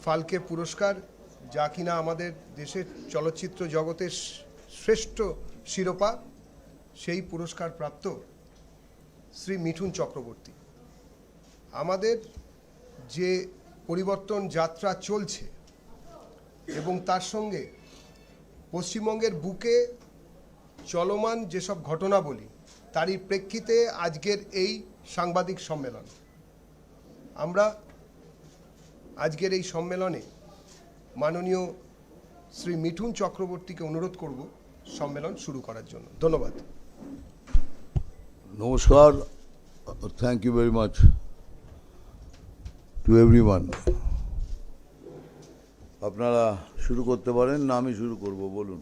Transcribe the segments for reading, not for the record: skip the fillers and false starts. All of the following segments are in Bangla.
ফালকে পুরস্কার, যা কিনা আমাদের দেশের চলচ্চিত্র জগতের শ্রেষ্ঠ শিরোপা, সেই পুরস্কার প্রাপ্ত শ্রী মিঠুন চক্রবর্তী। আমাদের যে পরিবর্তন যাত্রা চলছে এবং তার সঙ্গে পশ্চিমবঙ্গের বুকে চলমান যেসব ঘটনাবলী, তারই প্রেক্ষিতে আজকের এই সাংবাদিক সম্মেলন। আমরা আজকের এই সম্মেলনে মাননীয় শ্রী মিঠুন চক্রবর্তীকে অনুরোধ করব সম্মেলন শুরু করার জন্য। ধন্যবাদ। নমস্কার, thank you very much to everyone. আপনারা শুরু করতে পারেন না আমি শুরু করব? বলুন।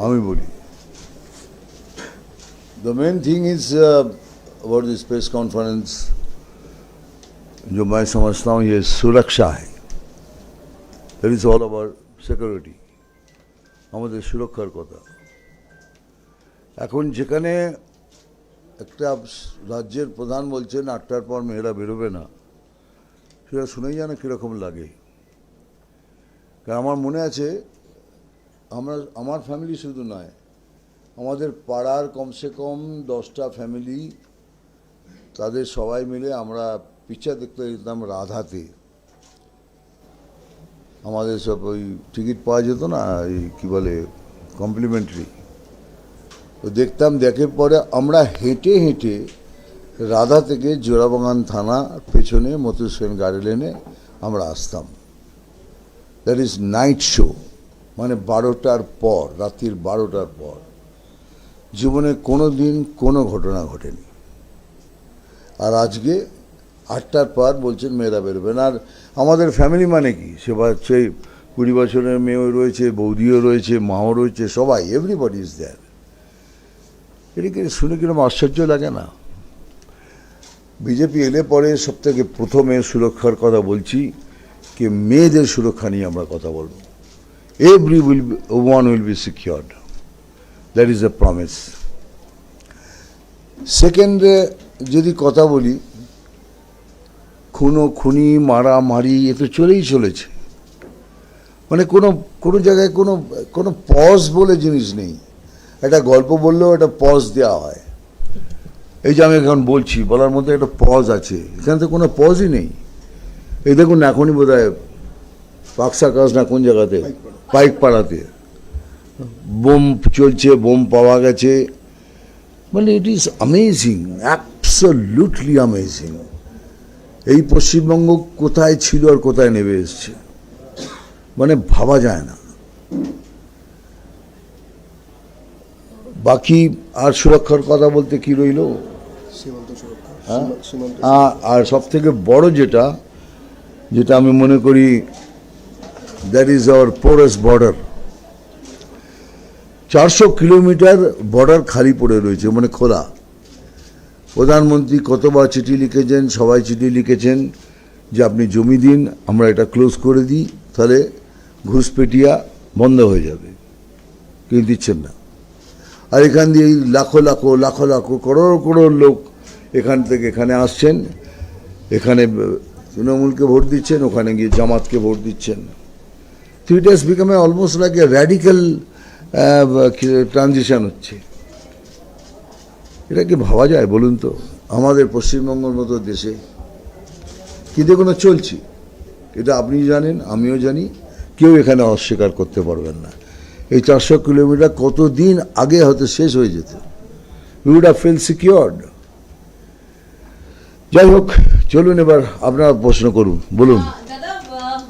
আমি বলি। The main thing is about this press conference, जो मैं समझता हूँ ये सुरक्षा है। That is all about security, আমাদের সুরক্ষার কথা। এখন যেখানে একটা রাজ্যের প্রধান বলছেন 8টার পর মেয়েরা বেরোবে না, সেটা শুনেই যেন কীরকম লাগে। কারণ আমার মনে আছে, আমার ফ্যামিলি শুধু নয়, আমাদের পাড়ার কমসে কম 10টা ফ্যামিলি, তাদের সবাই মিলে আমরা পিকচার দেখতে যেতাম রাধাতে। আমাদের সব ওই টিকিট পাওয়া যেত না, এই কী বলে, কমপ্লিমেন্টারি। তো দেখতাম, দেখে পরে আমরা হেঁটে হেঁটে রাধা থেকে জোড়াবাগান থানা পেছনে মথুর সেন গাড়ি লেনে আমরা আসতাম। দ্যাট ইজ নাইট শো, মানে 12টার পর, রাত্রির 12টার পর। জীবনে কোনো দিন কোনো ঘটনা ঘটেনি। আর আজকে 8টার পর বলছেন মেয়েরা বেরোবেন। আর আমাদের ফ্যামিলি মানে কি, সে হচ্ছে 20 বছরের মেয়েও রয়েছে, বৌদিও রয়েছে, মাও রয়েছে, সবাই, এভরিবডি ইজ দেয়ার। এটাকে শুনে কিরকম আশ্চর্য লাগে না? বিজেপি এলে পরে সব থেকে প্রথমে সুরক্ষার কথা বলছি, কি মেয়েদের সুরক্ষা নিয়ে আমরা কথা বলব। Every one will be secured, that is a promise. সেকেন্ডে যদি কথা বলি, খুনি মারামারি এ তো চলেই চলেছে। মানে কোনো জায়গায় কোনো পজ বলে জিনিস নেই। একটা গল্প বললেও একটা পজ দেওয়া হয়। এই যে আমি এখন বলছি, বলার মধ্যে একটা পজ আছে, এখানে তো কোনো পজই নেই। এই দেখুন, এখনই বোধ হয় পাকসাকাশ না কোন জায়গাতে, পাইকপাড়াতে বোম চলছে, বোম পাওয়া গেছে। মানে it is amazing, absolutely amazing. এই পশ্চিমবঙ্গ কোথায় ছিল আর কোথায় নেমে এসছে, মানে ভাবা যায় না। বাকি আর সুরক্ষার কথা বলতে কি রইল? আর সব থেকে বড় যেটা আমি মনে করি, that is our porous border. 400 kilometre border খালি পড়ে রয়েছে, মানে খোলা। প্রধানমন্ত্রী কতবার চিঠি লিখেছেন, সবাই চিঠি লিখেছেন যে আপনি জমি দিন, আমরা এটা ক্লোজ করে দিই, তাহলে ঘুষপেটিয়া বন্ধ হয়ে যাবে। কিন্তু দিচ্ছেন না। আর এখান দিয়ে লাখো লাখো করোড় লোক এখান থেকে এখানে আসছেন, এখানে তৃণমূলকে ভোট দিচ্ছেন, ওখানে গিয়ে জামাতকে ভোট দিচ্ছেন। তো it has become almost like a radical transition হচ্ছে। এটা কি ভাবা যায় বলুন তো? আমাদের পশ্চিমবঙ্গের মতো দেশে কি দেখুন চলছে, এটা আপনি জানেন, আমিও জানি, কেউ এখানে অস্বীকার করতে পারবেন না। এই 400 কিলোমিটার কতদিন আগে হয়তো শেষ হয়ে যেত। We would have feel secured. যাই হোক, চলুন এবার আপনারা প্রশ্ন করুন, বলুন। দাদা,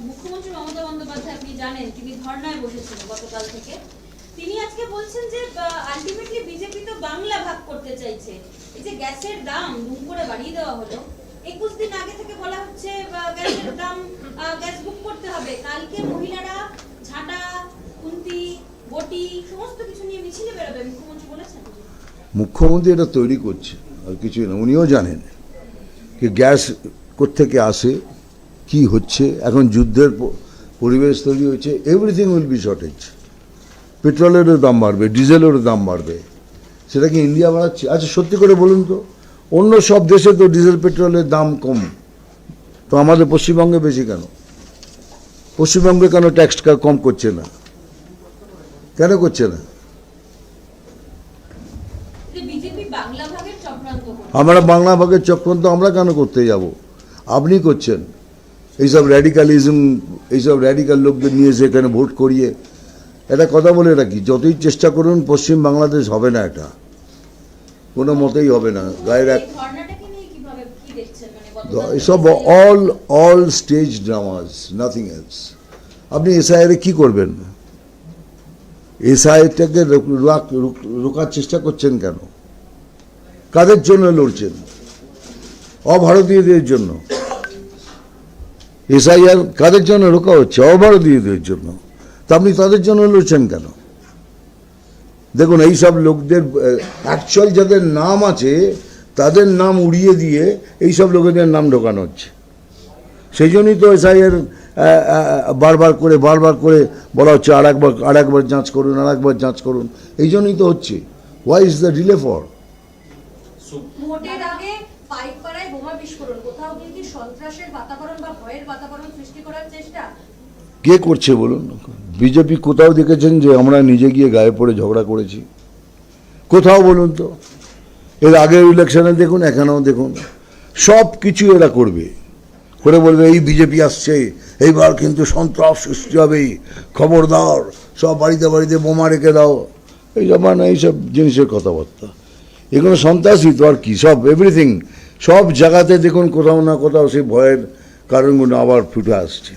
মুখ্যমন্ত্রী মমতা বন্দ্যোপাধ্যায়, আপনি জানেন, তিনি ধর্নায় বসেছেন গতকাল থেকে। তিনি আজকে বলছেন যে আলটিমেটলি বিজেপি তো বাংলা ভাগ করতে চাইছে। এই যে গ্যাসের দাম দুম করে বাড়িয়ে দেওয়া হলো, 21 দিন আগে থেকে বলা হচ্ছে গ্যাসের দাম, গ্যাস বুক করতে হবে। কালকে মহিলারা ঝাঁটা, কুন্তি, বটি সমস্ত কিছু নিয়ে মিছিলে বেরোবে, মুখ্যমন্ত্রী বলেছেন। মুখ্যমন্ত্রী এটা তৈরি করছে, আর কিছুই না। উনিও জানেন যে গ্যাস কোত্থেকে আসে, কি হচ্ছে। এখন যুদ্ধের পরিবেশ তৈরি হয়েছে, এভরিথিং উইল বি শর্টেজ। পেট্রোলেরও দাম বাড়বে, ডিজেলেরও দাম বাড়বে। সেটা কি ইন্ডিয়া বাড়াচ্ছে? আচ্ছা সত্যি করে বলুন তো, অন্য সব দেশে তো ডিজেল পেট্রোলের দাম কম, তো আমাদের পশ্চিমবঙ্গে বেশি কেন? পশ্চিমবঙ্গে কেন ট্যাক্স কম করছে না? কেন করছে না? বিজেপি বাংলা ভাগের চক্রান্ত করছে। আমরা বাংলা ভাগের চক্রান্ত আমরা কেন করতে যাব? আপনি করছেন। এইসব র্যাডিক্যালিজম, এইসব র্যাডিক্যাল লোকদের নিয়ে এসে এখানে ভোট করিয়ে এটা কথা বলে রাখি, যতই চেষ্টা করুন পশ্চিম বাংলাদেশ হবে না, এটা কোনো মতেই হবে না। গায়ের এক এই ধর্নাটাকে নিয়ে কিভাবে কি দেখছেন? মানে গতকাল এসব all stage dramas, nothing else. আপনি এসআইআর কি করবেন? এসআইআরটাকে রোকার চেষ্টা করছেন কেন? কাদের জন্য লড়ছেন? অভারতীয়দের জন্য। এসআইআর কাদের জন্য রোকা হচ্ছে? অভারতীয়দের জন্য। তা আপনি তাদের জন্য লড়ছেন কেন? দেখুন, এইসব লোকদের অ্যাকচুয়াল যাদের নাম আছে তাদের নাম উড়িয়ে দিয়ে এইসব লোকেদের নাম ঢোকানো হচ্ছে। সেই জন্যই তো এসআইআর বারবার করে বলা হচ্ছে আরেকবার যাঁচ করুন। এই জন্যই তো হচ্ছে। Why is the delay for? ভোটের আগে পাইকপাড়ায় বোমা বিস্ফোরণ, কোথাও কি সন্ত্রাসের বাতাবরণ বা ভয়ের বাতাবরণ সৃষ্টি করার চেষ্টা? কে করছে বলুন? বিজেপি কোথাও দেখেছেন যে আমরা নিজে গিয়ে গায়ে পড়ে ঝগড়া করেছি? কোথাও বলুন তো। এর আগের ইলেকশনে দেখুন, এখানেও দেখুন, সব কিছু এরা করবে, করে বলবে এই বিজেপি আসছে, এইবার কিন্তু সন্ত্রাস সৃষ্টি হবে, খবরদার, সব বাড়িতে বাড়িতে বোমা রেখে দাও। এইসব জিনিসের কথাবার্তা, এগুলো সন্ত্রাসী তো আর কি। সব এভরিথিং, সব জায়গাতে দেখুন কোথাও না কোথাও সেই ভয়ের কারণগুলো আবার ফুটে আসছে।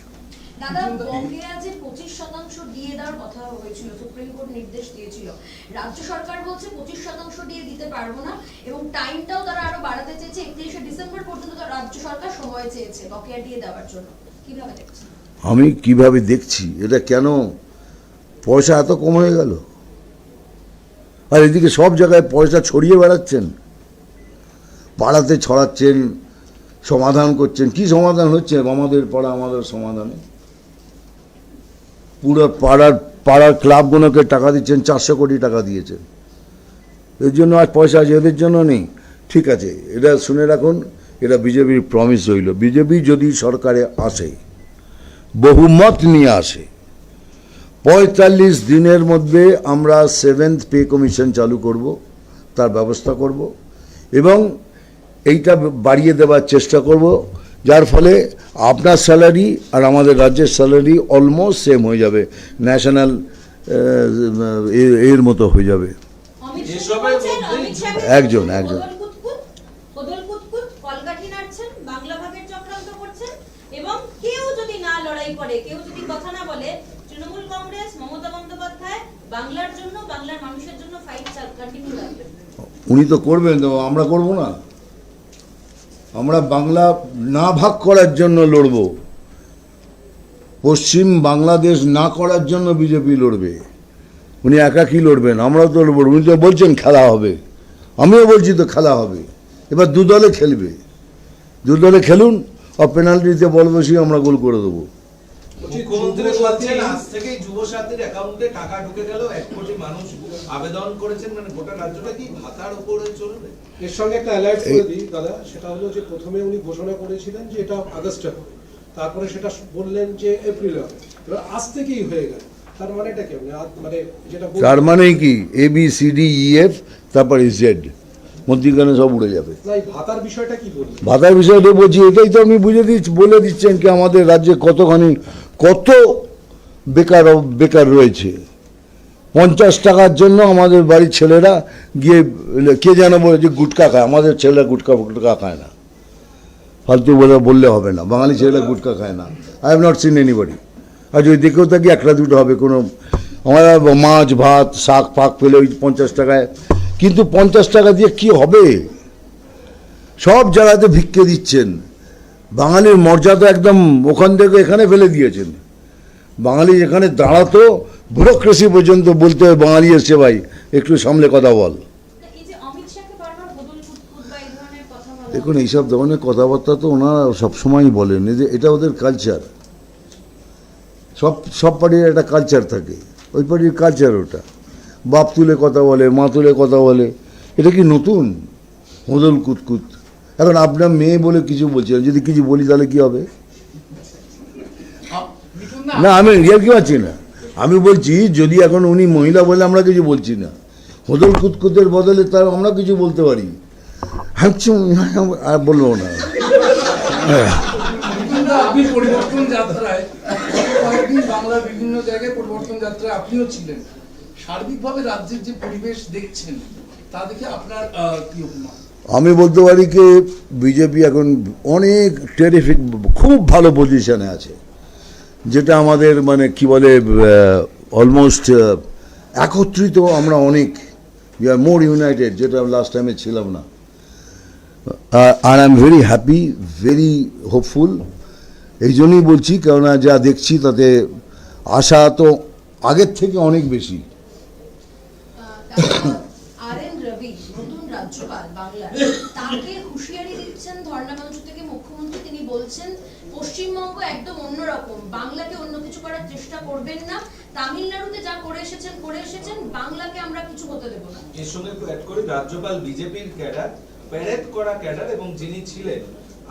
দাদা, বকেয়া যে 25% দিয়ে দেওয়ার কথা হয়েছিল, সুপ্রিম কোর্ট নির্দেশ দিয়েছিল, রাজ্য সরকার বলছে 25% দিয়ে দিতে পারবো না, এবং টাইমটাও তারা আরো বাড়াতে চেয়েছে, 31শে ডিসেম্বর পর্যন্ত রাজ্য সরকার সময় চেয়েছে বকেয়া দিয়ে দেওয়ার জন্য। কিভাবে দেখছেন? আমি কিভাবে দেখছি এটা, কেন পয়সা এত কম হয়ে গেল? আর এদিকে সব জায়গায় পয়সা ছড়িয়ে বেড়াচ্ছেন, পাড়াতে ছড়াচ্ছেন, সমাধান করছেন। কি সমাধান হচ্ছে আমাদের পাড়া আমাদের সমাধানে? পুরো পাড়ার ক্লাবগুলোকে টাকা দিচ্ছেন, 400 কোটি টাকা দিয়েছেন। এর জন্য আজ পয়সা আছে, এদের জন্য নেই। ঠিক আছে, এটা শুনে রাখুন, এটা বিজেপির প্রমিস রইল। বিজেপি যদি সরকারে আসে, বহুমত নিয়ে আসে, 45 দিনের মধ্যে আমরা 7th পে কমিশন চালু করব, তার ব্যবস্থা করব, এবং এইটা বাড়িয়ে দেওয়ার চেষ্টা করব, যার ফলে আপনার স্যালারি আর আমাদের রাজ্যের স্যালারি অলমোস্ট সেম হয়ে যাবে, ন্যাশনাল এর মতো হয়ে যাবে। অমিত শাহ বলছেন, অমিত শাহ একজন বদল কুতকুত কলকাঠি নাড়ছেন, বাংলা ভাগের চক্রান্ত করছেন, এবং কেউ যদি না লড়াই করে, কেউ যদি কথা না বলে, তৃণমূল কংগ্রেস, মমতা বন্দ্যোপাধ্যায় বাংলার জন্য, বাংলার মানুষের জন্য ফাইট কন্টিনিউ রাখবেন। উনি তো করবেন, তো আমরা করব না? আমরা বাংলা না ভাগ করার জন্য লড়ব, পশ্চিম বাংলাদেশ না করার জন্য বিজেপি লড়বে। উনি একা কি লড়বেন? আমরাও তো লড়ব। উনি তো বলছেন খেলা হবে, আমিও বলছি তো খেলা হবে। এবার দুদলে খেলবে, দুদলে খেলুন, আর পেনাল্টিতে বল বসিয়ে আমরা গোল করে দেবো। মুখ্যমন্ত্রী বলছেন আজ থেকেই যুব সাথীর অ্যাকাউন্টে টাকা ঢুকে গেল, 1 কোটি মানুষ আবেদন করেছেন, মানে গোটা রাজ্যটা কি ভাতার উপরে চলবে? এর সঙ্গে একটা অ্যালার্ট করে দিই দাদা, সেটা হলো যে প্রথমে উনি ঘোষণা করেছিলেন যে এটা আগস্টে হবে, তারপরে সেটা বললেন যে এপ্রিলে হবে, এবার আজ থেকেই হয়ে গেল। তার মানেটা কেমন? মানে যেটা তার মানে কি ABCDEF তারপর Z মধ্যিখানে সব উড়ে যাবে। না, এই ভাতার বিষয়টা কি বলবেন? ভাতার বিষয়টা বলছি, এটাই তো আপনি বলে দিচ্ছেন কি আমাদের রাজ্যে কত বেকার রয়েছে। 50 টাকার জন্য আমাদের বাড়ির ছেলেরা গিয়ে, কে যেন বলে যে গুটকা খায়, আমাদের ছেলেরা গুটকা খায় না। ফালতু বললে হবে না, বাঙালি ছেলেরা গুটকা খায় না। I have not seen anybody. আর যদি দেখেও থাকি একটা দুটো হবে, কোনো আমরা মাছ ভাত শাক ফাক পেলে ওই 50 টাকায়, কিন্তু 50 টাকা দিয়ে কি হবে? সব জায়গাতে ভিক্ষে দিচ্ছেন। বাঙালির মর্যাদা একদম ওখান থেকে এখানে ফেলে দিয়েছেন। বাঙালি যেখানে দাঁড়াতো, ব্যুরোক্রেসি পর্যন্ত বলতে হয় বাঙালি এসছে ভাই একটু সামলে কথা বল। এই যে অমিত শাহকে বারবার বদল কুতকুত বা এই ধরনের কথা বলা, দেখুন, এইসব ধরনের কথাবার্তা তো ওনারা সবসময়ই বলেন, যে এটা ওদের কালচার। সব পার্টির একটা কালচার থাকে, ওই পার্টির কালচার ওটা। বাপ তুলে কথা বলে, মা তুলে কথা বলে, এটা কি নতুন? বদল কুতকুত, এখন আপনার মেয়ে বলে কিছু বলছেন, যদি কিছু বলি তাহলে কি হবে? না আমি রিয়াল কি পাচ্ছি না, আমি বলছি যদি এখন উনি মহিলা বলে আমরা কিছু বলছি না, হোদল কুতকুতের বদলে তার আমরা কিছু বলতে পারি, আর বলবো না। আপনি পরিবর্তন যাত্রায় কয়েকদিন বাংলার বিভিন্ন জায়গায় পরিবর্তন যাত্রায় আপনিও ছিলেন, সার্বিকভাবে রাজ্যের যে পরিবেশ দেখছেন তা দেখে আপনার কি অভিমত? আমি বলতে পারি কি বিজেপি এখন অনেক টেরিফিক, খুব ভালো পজিশনে আছে, যেটা আমাদের মানে কি বলে অলমোস্ট একত্রিত আমরা অনেক, উই আর মোর ইউনাইটেড, যেটা লাস্ট টাইমে ছিলাম না। আর I am very happy, very hopeful. এই জন্যই বলছি, কেননা যা দেখছি তাতে আশা তো আগের থেকে অনেক বেশি। আর.এন. রবি নতুন রাজ্যপাল বাংলার, তাকে হুঁশিয়ারি দিচ্ছেন ধর্ণা মঞ্চ থেকে মুখ্যমন্ত্রী। তিনি বলছেন পশ্চিমবঙ্গ একদম অন্যরকম, বাংলাকে অন্য কিছু করার চেষ্টা করবেন না, তামিলনাড়ুতে যা করে এসেছেন, বাংলাকে আমরা কিছু হতে দেব না। এর সঙ্গে একটু অ্যাড করি, রাজ্যপাল বিজেপির ক্যাডার, প্যারেড করা ক্যাডার, এবং যিনি ছিলেন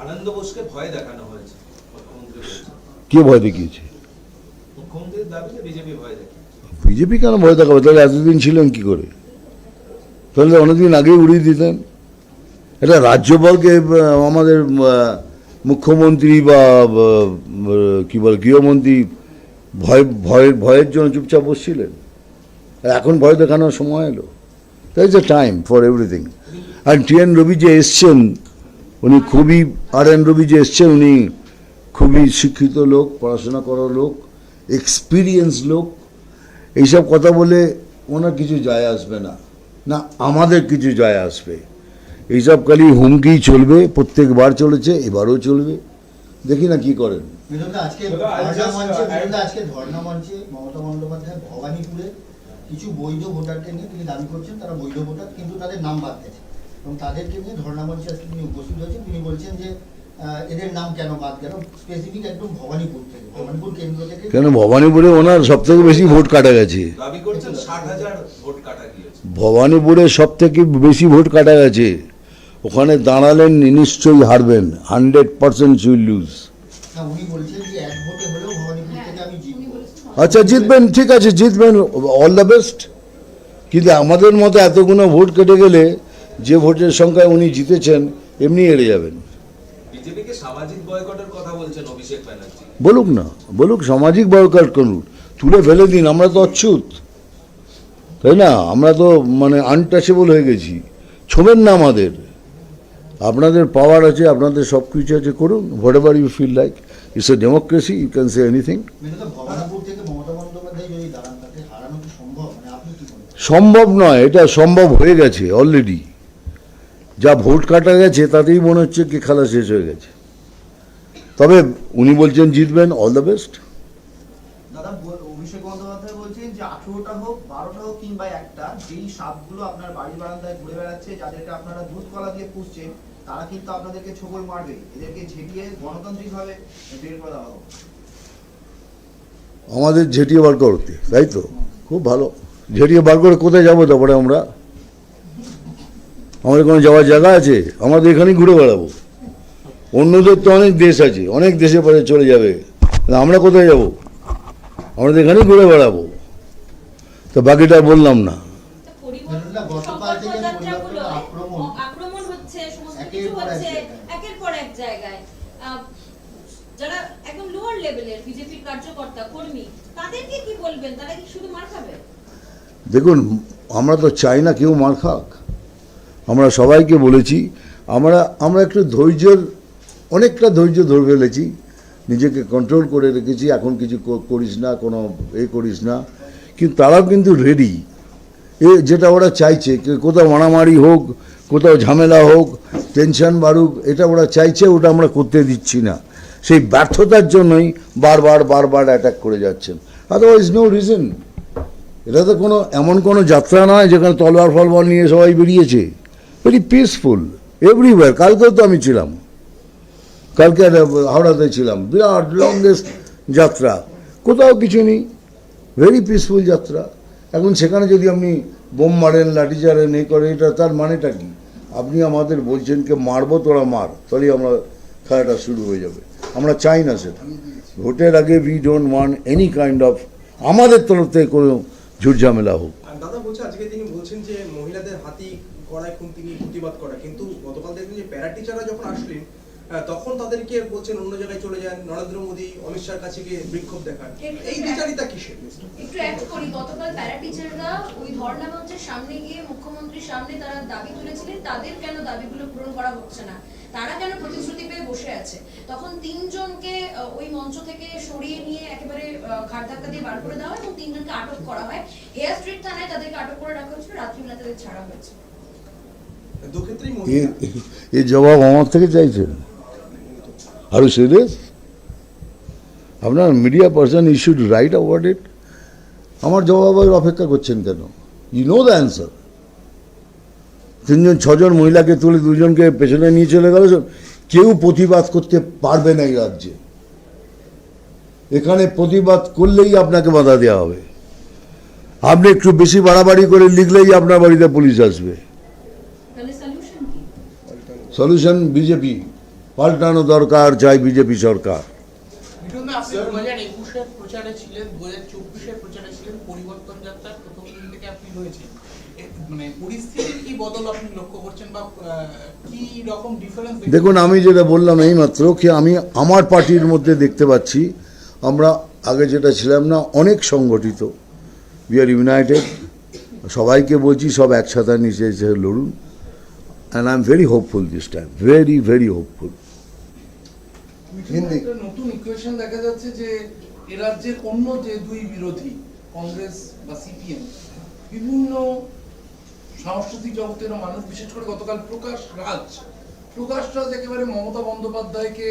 আনন্দ বোসকে ভয় দেখানো হয়েছে। মুখ্যমন্ত্রী বলছেন, কে ভয় দেখিয়েছে? মুখ্যমন্ত্রীর দাবিতে বিজেপি ভয় দেখে। বিজেপি কেন ভয় দেখাবে? তাহলে এতদিন ছিলেন কি করে? তাহলে অনেকদিন আগেই উড়িয়ে দিতেন। এটা রাজ্যপালকে আমাদের মুখ্যমন্ত্রী বা কি বলে গৃহমন্ত্রী ভয়ের জন্য চুপচাপ বসছিলেন, এখন ভয় দেখানোর সময় এলো। That is a time for everything. আর টি.এন. রবি যে এসছেন, উনি খুবই, আর.এন. রবি যে এসছেন, উনি খুবই শিক্ষিত লোক, পড়াশোনা করা লোক, এক্সপিরিয়েন্স লোক। এইসব কথা বলে ওনার কিছু যায় আসবে না, না আমাদের কিছু যায় আসবে। এইসব খালি হুমকি চলবে, প্রত্যেকবার চলেছে, এবারও চলবে, দেখি না কি করেন। আজকে ধর্ণা মঞ্চে মমতা বন্দ্যোপাধ্যায় ভবানীপুরে কিছু বৈধ ভোটারকে নিয়ে তিনি দাবি করছেন তারা বৈধ ভোটার, কিন্তু তাদের নাম বাদ গেছে, এবং তাদেরকে নিয়ে ধর্ণা মঞ্চে আজকে তিনি উপস্থিত হয়েছেন। তিনি বলছেন যে এদের নাম কেন বাদ গেল, স্পেসিফিক একদম ভবানীপুর থেকে, ভবানীপুর কেন্দ্র থেকে। কেন ভবানীপুরে ওনার সব থেকে বেশি ভোট কাটা গেছে, দাবি করছেন 60,000 ভোট কাটা গিয়েছে। ভবানীপুরে সব থেকে বেশি ভোট কাটা গেছে। ওখানে দাঁড়ালেন, নিশ্চয়ই হারবেন, 100% উইল লুজ। না, উনি বলছেন যে এক ভোটে হলেও ভবানীপুর থেকে আমি জিতবো। আচ্ছা জিতবেন, ঠিক আছে জিতবেন, অল দ্য বেস্ট। কিন্তু আমাদের মতো এতগুলো ভোট কেটে গেলে যে ভোটের সংখ্যায় উনি জিতেছেন এমনি হেরে যাবেন। বিজেপিকে সামাজিক বয়কটের কথা বলছেন অভিষেক ব্যানার্জি। বলুক না, বলুক, সামাজিক বয়কট করুন, তুলে ফেলে দিন, আমরা তো অচ্ছুত, তাই না? আমরা তো মানে আনটাচেবল হয়ে গেছি, ছোবেন না আমাদের। আপনাদের পাওয়ার আছে, আপনাদের সব কিছু আছে, করুন, whatever you feel like, it's a democracy, you can say anything. Bhabanipur থেকে মমতা বন্দ্যোপাধ্যায় যদি দাঁড়ান, তাকে হারানো কি সম্ভব? মানে আপনি কি বলেন? সম্ভব নয়, এটা সম্ভব হয়ে গেছে অলরেডি। যা ভোট কাটা গেছে তাতেই মনে হচ্ছে কি খেলা শেষ হয়ে গেছে। তবে উনি বলছেন জিতবেন, অল দ্য বেস্ট। দাদা, অভিষেক বন্দ্যোপাধ্যায় বলছেন যে 18টা হোক 12টা হোক কিংবা একটা, যেই সাপগুলো আপনার বাড়ির বারান্দায় ঘুরে বেড়াচ্ছে, যাদেরকে আপনারা দুধ কলা দিয়ে পুষছেন, তারা কিন্তু আপনাদেরকে ছোবল মারবে, এদেরকে ঝেঁটিয়ে গণতান্ত্রিকভাবে বের করে দেওয়া হোক। আমাদের ঝেঁটিয়ে বার করতে, তাই তো? খুব ভালো, ঝেঁটিয়ে বার করে কোথায় যাবো তারপরে? আমাদের কোনো যাওয়ার জায়গা আছে? আমাদের এখানেই ঘুরে বেড়াবো। অন্যদের তো অনেক দেশ আছে, অনেক দেশে পরে চলে যাবে, আমরা কোথায় যাব? আমরা এখানেই ঘুরে বেড়াবো। তো বাকিটা বললাম না। গতকাল থেকে আক্রমণ হচ্ছে, সমস্ত কিছু হচ্ছে একের পর এক জায়গায়। যারা একদম লোয়ার লেভেলের বিজেপির কার্যকর্তা কর্মী, তাদেরকে কি বলবেন? তারা কি শুধু মার খাবে? দেখুন, আমরা তো চাই না কেউ মার খাক। আমরা সবাইকে বলেছি, আমরা একটু অনেকটা ধৈর্য ধরে ফেলেছি, নিজেকে কন্ট্রোল করে রেখেছি, এখন কিছু করিস না, কোনো করিস না। কিন্তু তারাও কিন্তু রেডি, যেটা ওরা চাইছে, কোথাও মারামারি হোক, কোথাও ঝামেলা হোক, টেনশন বাড়ুক, এটা ওরা চাইছে, ওটা আমরা করতে দিচ্ছি না। সেই ব্যর্থতার জন্যই বারবার অ্যাটাক করে যাচ্ছেন, আদারওয়াইজ নো রিজন। এটা তো এমন কোনো যাত্রা নয় যেখানে তলোয়ার ফলবল নিয়ে সবাই বেরিয়েছে। Very peaceful everywhere. কালকেও তো আমি ছিলাম, কালকে হাওড়াতে ছিলাম, বিরাট লংগেস্ট যাত্রা, কোথাও কিছু নেই, ভেরি পিসফুল যাত্রা। এখন সেখানে যদি আপনি বোম মারেন, লাঠি চারেন, এই করেন, এটা তার মানেটা কি? আপনি আমাদের বলছেন কে মারবো তোরা মার, তাহলেই আমরা খেলাটা শুরু হয়ে যাবে। আমরা চাই না সেটা। ভোটের আগে we don't want any kind of আমাদের তরফ থেকে কোনো ঝুটঝামেলা হোক। আর দাদা বলছে আজকে তিনি বলছেন যে মহিলাদের হাতি করায় খুন তিনি প্রতিবাদ করা, কিন্তু গতকাল দেখলেন যে প্যারা টিচাররা যখন আসলেন তখন তাদেরকে বলছেন অন্য জায়গায় চলে যান, নরেন্দ্র মোদী অমিত শাহর কাছে গিয়ে বিক্ষোভ দেখান। এই বিচারিতা কিসের? একটু অ্যাড করি, গতকাল প্যারা টিচাররা ওই ধর্ণা মঞ্চের সামনে গিয়ে মুখ্যমন্ত্রীর সামনে তারা দাবি তুলেছিলেন তাদের কেন দাবিগুলো পূরণ করা হচ্ছে না, তারা কেন প্রতিশ্রুতি পেয়ে বসে আছে। তখন তিনজনকে ওই মঞ্চ থেকে সরিয়ে নিয়ে একেবারে ঘাট ধাক্কা দিয়ে বার করে দেওয়া হয় এবং তিনজনকে আটক করা হয়। হেয়ার স্ট্রিট থানায় তাদেরকে আটক করে রাখা হয়েছিল, রাত্রিবেলা তাদের ছাড়া হয়েছে। দুক্ষেত্রেই মহিলা এই জবাব আমার থেকে চাইছেন? আরো সিরিয়াস? আপনার media person you should write about it. আমার জবাবের অপেক্ষা করছেন কেন? You know the answer. তিনজন ছজন মহিলাকে তুলে দুজনকে পেছনে নিয়ে চলে গেল, কেউ প্রতিবাদ করতে পারবে না এই রাজ্যে। এখানে প্রতিবাদ করলেই আপনাকে বাধা দেওয়া হবে। আপনি একটু বেশি বাড়াবাড়ি করে লিখলেই আপনার বাড়িতে পুলিশ আসবে। তাহলে সলিউশন কি? সলিউশন বিজেপি পাল্টানো দরকার, চাই বিজেপি সরকার। মিঠুন দা, আপনি 2021-এর প্রচারে ছিলেন, 2024-এর প্রচারে ছিলেন, পরিবর্তন যাত্রার প্রথম দিন থেকে আপনি রয়েছেন। মানে পরিস্থিতির কি বদল আপনি লক্ষ্য করছেন বা কি রকম ডিফারেন্স? দেখুন, আমি যেটা বললাম এই মাত্র কি আমি আমার পার্টির মধ্যে দেখতে পাচ্ছি আমরা আগে যেটা ছিলাম না, অনেক সংগঠিত, উই আর ইউনাইটেড। সবাইকে বলছি সব একসাথে নিচে এসে লড়ুন। And I am very hopeful this time, very very hopeful. Hindi. একটা নতুন ইকুয়েশন দেখা যাচ্ছে যে এ রাজ্যের অন্য যে দুই বিরোধী কংগ্রেস বা সিপিএম, বিভিন্ন সাংস্কৃতিক জগতের মানুষ, বিশেষ করে গতকাল প্রকাশ রাজ একেবারে মমতা বন্দ্যোপাধ্যায়কে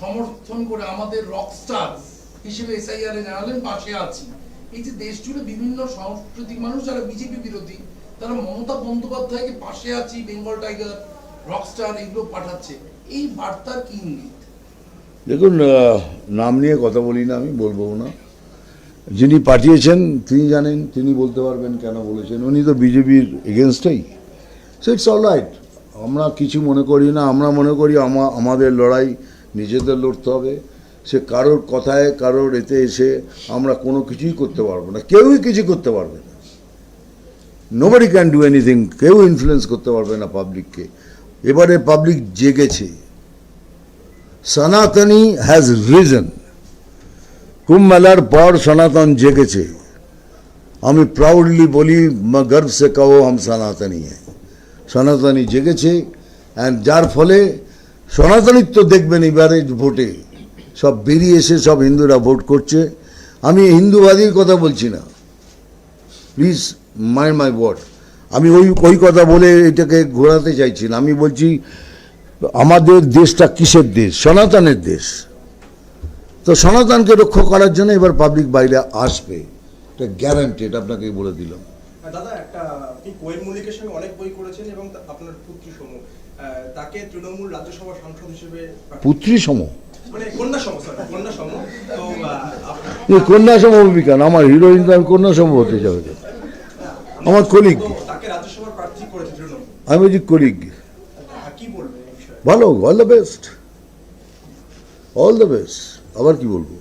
সমর্থন করে আমাদের রকস্টার হিসেবে এসআইআর এ জানালেন পাশে আছি। এই যে দেশ জুড়ে বিভিন্ন সাংস্কৃতিক মানুষ যারা বিজেপি বিরোধী, তারা মমতা বন্দ্যোপাধ্যায়কে পাশে আছি, বেঙ্গল টাইগার, রকস্টার এগুলো পাঠাচ্ছে, এই বার্তার কি ইঙ্গিত? দেখুন, নাম নিয়ে কথা বলি না, আমি বলবো না। যিনি পাঠিয়েছেন তিনি জানেন, তিনি বলতে পারবেন কেন বলেছেন। উনি তো বিজেপির এগেনস্টেই। So it's all right. আমরা কিছু মনে করি না। আমরা মনে করি আমাদের লড়াই নিজেদের লড়তে হবে। সে কারোর কথায়, কারোর এতে এসে আমরা কোনো কিছুই করতে পারবো না। কেউই কিছু করতে পারবে না। Nobody can do anything. কেউ ইনফ্লুয়েন্স করতে পারবে না পাবলিককে। এবারে পাবলিক জেগেছে। সনাতনী হ্যাজ রিজন। কুম্ভ মেলার পর সনাতন জেগেছে। আমি প্রাউডলি বলি, গর্ব সে কहो हम সনাতনী হ্যাঁ। সনাতনী জেগেছে, অ্যান্ড যার ফলে সনাতনিত্ব দেখবেন এবারে ভোটে সব বেরিয়ে এসে সব হিন্দুরা ভোট করছে। আমি হিন্দুবাদীর কথা বলছি না, প্লিজ মাইন্ড মাই ওয়ার্ড। আমি ওই কথা বলে এটাকে ঘোরাতে চাইছি না। আমি বলছি আমাদের দেশটা কিসের দেশ? সনাতনের দেশ। তো সনাতনকে রক্ষা করার জন্য এবার পাবলিক বাইরে আসবে, এটা গ্যারান্টেড, আপনাকে বলে দিলাম। দাদা, একটা আপনি কোয়েল মল্লিকের সঙ্গে অনেক বই করেছেন এবং আপনার পুত্রী সম তাকে তৃণমূল রাজ্যসভা সাংসদ হিসেবে, পুত্রী সম মানে কন্যা সম, কন্যা সম। তো কন্যা সম বিকান আমার হিরোইন, তো আমি কন্যা সম হতে যাবে। আমার কলিগ, তাকে রাজ্যসভার প্রার্থী করেছে তৃণমূল। আমি বলছি কলিগ। কি বলবেন এই বিষয়ে? ভালো, all the best, all the best. আবার কি বলবো?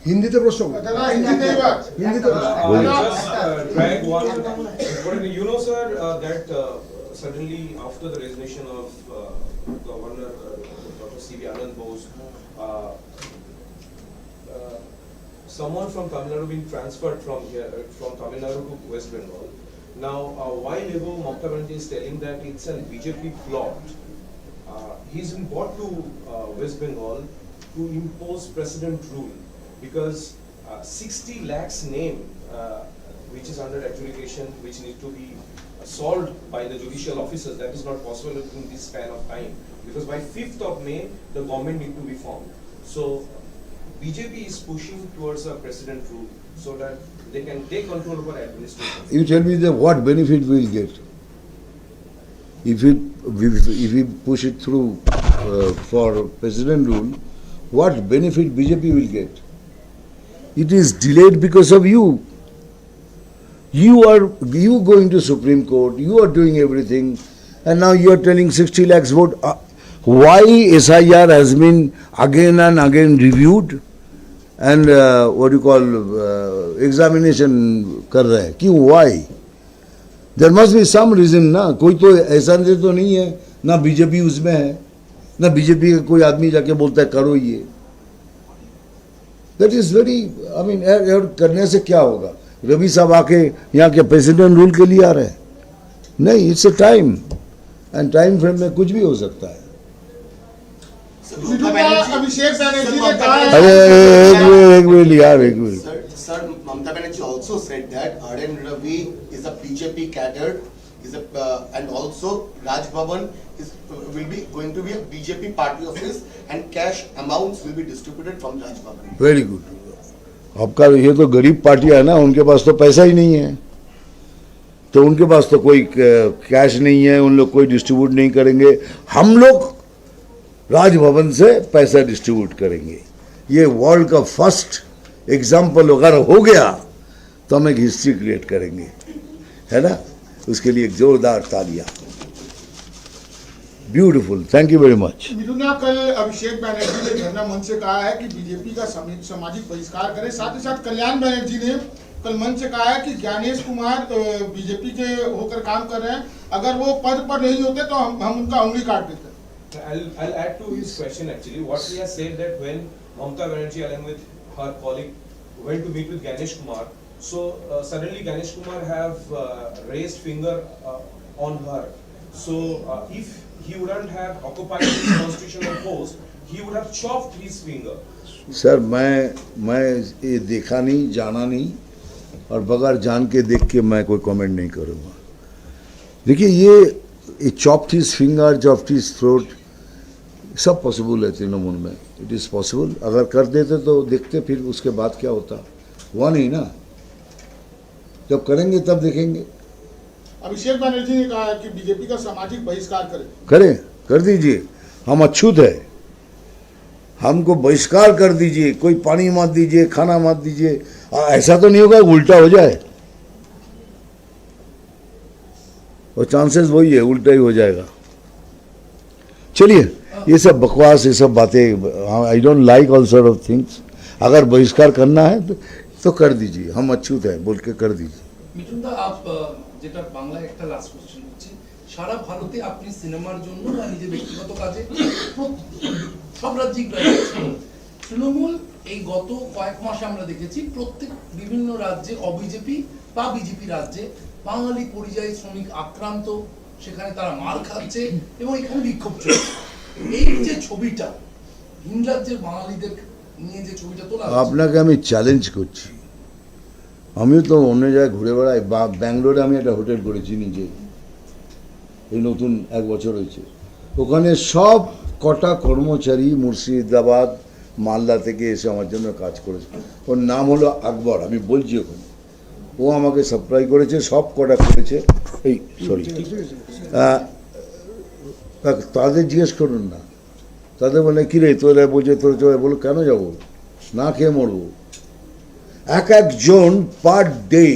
হিন্দিতে প্রশ্ন করুন। হিন্দিতে প্রশ্ন। Drag one. You know, sir, that suddenly after the resignation of Governor Dr. C.V. Anand Bose, someone from Tamil Nadu being transferred from here, from Tamil Nadu to West Bengal. Now, while ago Mamata Banerjee is telling that it's a BJP plot, he's been brought to West Bengal to impose precedent rule because 60 lakhs name which is under adjudication, which needs to be solved by the judicial officers, that is not possible in this span of time because by 5th of May the government need to be formed. So BJP is pushing towards a precedent rule so that they can take control over administration. You tell me what benefit we'll get if we push it through for president rule. What benefit BJP will get? It is delayed because of you. You going to Supreme Court, you are doing everything, and now you are telling 60 lakhs vote. Why SIR has been again and again reviewed and what do you call examination कर रहे हैं? क्यों? Why? There must be some reason ना. कोई तो ऐसा तो नहीं है ना बीजेपी उसमें है ना बीजेपी का कोई आदमी जाके बोलता है करो ये. That is very, I mean, करने से क्या होगा? रवि साहब आके यहाँ के प्रेसिडेंट रूल के लिए आ रहे हैं? नहीं, it's a time and time frame में कुछ भी हो सकता है. अभिषेक बनर्जी ने कहा अरे एक मिनट यार, एक minute. Sir, Mamata Banerjee also said that R.N. Ravi is a BJP cadre, and also Raj Bhavan will be going to be a BJP party office, and cash amounts will be distributed from Raj Bhavan. Very good. आपका ये तो गरीब पार्टियां है ना, उनके पास तो पैसा ही नहीं है, तो उनके पास तो कोई कैश नहीं है, उन लोग कोई डिस्ट्रीब्यूट नहीं करेंगे. हम लोग राजभवन से पैसा डिस्ट्रीब्यूट करेंगे. ये वर्ल्ड का फर्स्ट एग्जाम्पल अगर हो गया तो हम एक हिस्ट्री क्रिएट करेंगे, है ना. उसके लिए एक जोरदार तालियां. Beautiful, thank you very much. Mithuna, कल अभिषेक बनर्जी ने धरना मंच से कहा है कि बीजेपी का सामाजिक बहिष्कार करें. साथ ही साथ कल्याण बनर्जी ने कल मंच से कहा है कि ज्ञानेश कुमार बीजेपी के होकर काम कर रहे हैं, अगर वो पद पर नहीं होते तो हम उनका उंगली काट देते. I'll add to his question actually. What he has said that when Mamata Banerjee along with her colleague went to meet with Ganesh Kumar, so suddenly Ganesh Kumar have raised finger on her. So if he wouldn't have occupied his constitutional post, he would have chopped his finger. Sir मैं ये देखा नहीं, जाना नहीं, और बगैर जान के देख के मैं कोई कमेंट नहीं करूँगा. देखिए ये chopped his finger, chopped his throat, सब पॉसिबल है तृणमूल में. It is possible. अगर कर देते तो देखते फिर उसके बाद क्या होता. हुआ नहीं ना, जब करेंगे तब देखेंगे. अभिषेक बनर्जी ने कहा है कि बीजेपी का सामाजिक बहिष्कार करें, कर दीजिए. हम अछूत है, हमको बहिष्कार कर दीजिए. कोई पानी मत दीजिए, खाना मत दीजिए. ऐसा तो नहीं होगा उल्टा हो जाए, और चांसेस वही है उल्टा ही हो जाएगा. चलिए, ये सब बकवास, ये सब बातें, I don't like all sort of things. अगर बहिष्कार करना है तो कर दीजिए. हम अछूत है बोल के कर दीजिए. মিঠুন দা, যেটা বাংলায় একটা লাস্ট কোশ্চেন হচ্ছে, সারা ভারতে আপনি সিনেমার জন্য বা নিজের ব্যক্তিগত কাজে সব রাজ্যিক তৃণমূল এই গত কয়েক মাসে আমরা দেখেছি প্রত্যেক বিভিন্ন রাজ্যে অবিজেপি বা বিজেপি রাজ্যে বাঙালি পরিযায়ী শ্রমিক আক্রান্ত, সেখানে তারা মার খাচ্ছে এবং এখানে বিক্ষোভ চলছে. এই যে ছবিটা ভিন রাজ্যের বাঙালিদের নিয়ে যে ছবিটা তোলা, আপনাকে আমি চ্যালেঞ্জ করছি. আমিও তো অন্য জায়গায় ঘুরে বেড়াই. ব্যাঙ্গালোরে আমি একটা হোটেল করেছি নিজে, এই নতুন 1 বছর হয়েছে. ওখানে সব কটা কর্মচারী মুর্শিদাবাদ মালদা থেকে এসে আমার জন্য কাজ করেছে. ওর নাম হলো আকবর, আমি বলছি ওখানে. ও আমাকে সাপ্লাই করেছে, সব কটা করেছে. এই সরি, তাদের জিজ্ঞেস করুন না. তাদের বলে কী রে তোরা, বলছে তোর চলে, বলো কেন যাবো, না খেয়ে মরবো. এক একজন পার ডে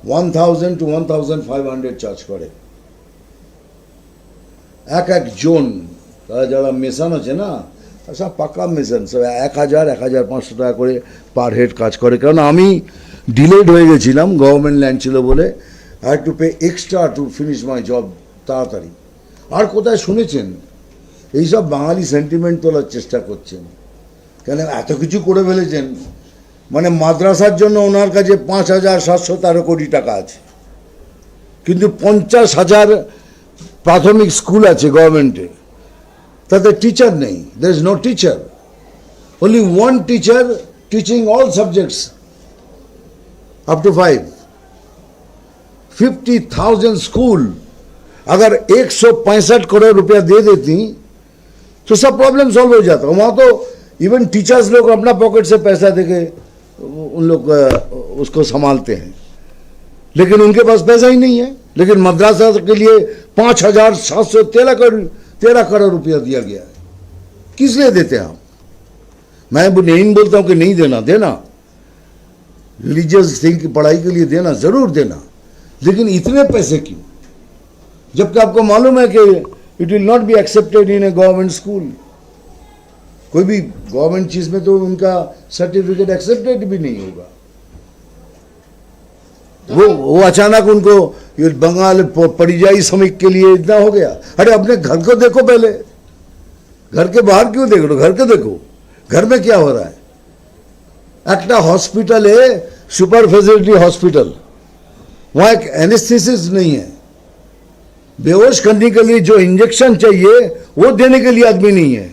1000 to 1500 চার্জ করে. এক একজন, তারা যারা মেশান আছে না, সব পাকা মেশান, সব 1000-1500 টাকা করে পার হেড কাজ করে. কারণ আমি ডিলেড হয়ে গেছিলাম, গভর্নমেন্ট ল্যান্ড ছিল বলে. I had to pay extra to finish my job তাড়াতাড়ি. আর কোথায় শুনেছেন এইসব বাঙালি সেন্টিমেন্ট তোলার চেষ্টা করছেন? কেন এত কিছু করে ফেলেছেন. মানে মাদ্রাসার জন্য ওনার কাছে 5713 কোটি টাকা আছে, কিন্তু 50,000 প্রাথমিক স্কুল আছে গভর্নমেন্টে, তাতে টিচার নেই. There is no teacher, only one teacher teaching all subjects up to 5. 50,000 school. अगर 165 करोड़ रुपया दे देती तो सब प्रॉब्लम सॉल्व हो जाता. वहाँ तो इवन टीचर्स लोग अपना पॉकेट से पैसा देके उन लोग उसको संभालते हैं, लेकिन उनके पास पैसा ही नहीं है. लेकिन मद्रासा के लिए 5713 करोड़ रुपया दिया गया है. किस लिए देते हैं आप? मैं नहीं बोलता हूँ कि नहीं देना, रिलीजियस थिंग की पढ़ाई के लिए देना, जरूर देना, लेकिन इतने पैसे क्यों? जबकि आपको मालूम है कि it will not be accepted in A government school. कोई भी गवर्नमेंट चीज में तो उनका सर्टिफिकेट एक्सेप्टेड भी नहीं होगा। वो अचानक उनको ये बंगाल परिजाई श्रमिक के लिए इतना हो गया। अरे अपने घर को देखो पहले, घर के बाहर क्यों देख रहे हो, घर को देखो, घर में क्या हो रहा है। একটা हॉस्पिटल है सुपर फैसिलिटी हॉस्पिटल, वहां एक एनेस्थेसिस नहीं है, बेहोश करने के लिए जो इंजेक्शन चाहिए वो देने के लिए आदमी नहीं है।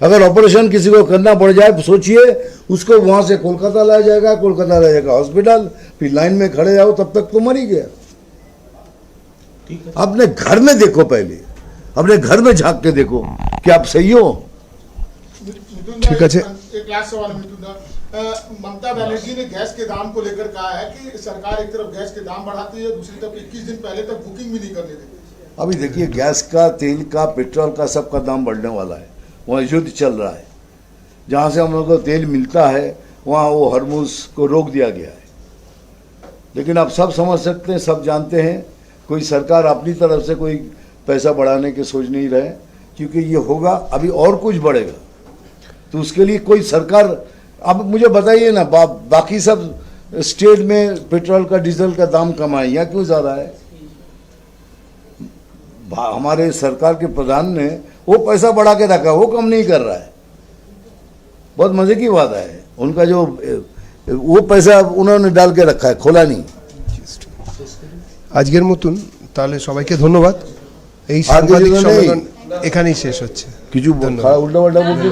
अगर ऑपरेशन किसी को करना पड़ जाए, सोचिए उसको वहां से कोलकाता लाया जाएगा, कोलकाता लाया जाएगा हॉस्पिटल, फिर लाइन में खड़े जाओ, तब तक तो मर ही गया। अपने घर में देखो, पहले अपने घर में झांक के देखो कि आप सही हो। ठीक है, एक लास्ट सवाल मिथुन दा, ममता बनर्जी ने गैस के दाम को लेकर कहा है कि सरकार एक तरफ गैस के दाम बढ़ाती है, दूसरी तरफ 21 दिन पहले तक बुकिंग भी नहीं करने देती। अभी देखिए गैस का, तेल का, पेट्रोल का, सबका दाम बढ़ने वाला है। वहाँ युद्ध चल रहा है, जहाँ से हम लोग को तेल मिलता है वहाँ वो हरमुज को रोक दिया गया है। लेकिन आप सब समझ सकते हैं, सब जानते हैं, कोई सरकार अपनी तरफ से कोई पैसा बढ़ाने की सोच नहीं रहे, क्योंकि ये होगा अभी और कुछ बढ़ेगा तो उसके लिए कोई सरकार। अब मुझे बताइए ना, बाकी सब स्टेट में पेट्रोल का, डीजल का दाम कम है, यहाँ क्यों जा रहा है। हमारे सरकार के प्रधान ने वो पैसा बढ़ा के रखा, वो कम नहीं कर रहा है। बहुत मजे की बात है, उनका जो वो पैसा उन्होंने डाल के रखा है, खोला नहीं। আজকের মতন তাহলে সবাইকে ধন্যবাদ। এই সাংবাদিক সম্মেলন এখানেই শেষ হচ্ছে। কিছু উল্টা পাল্টা বলতে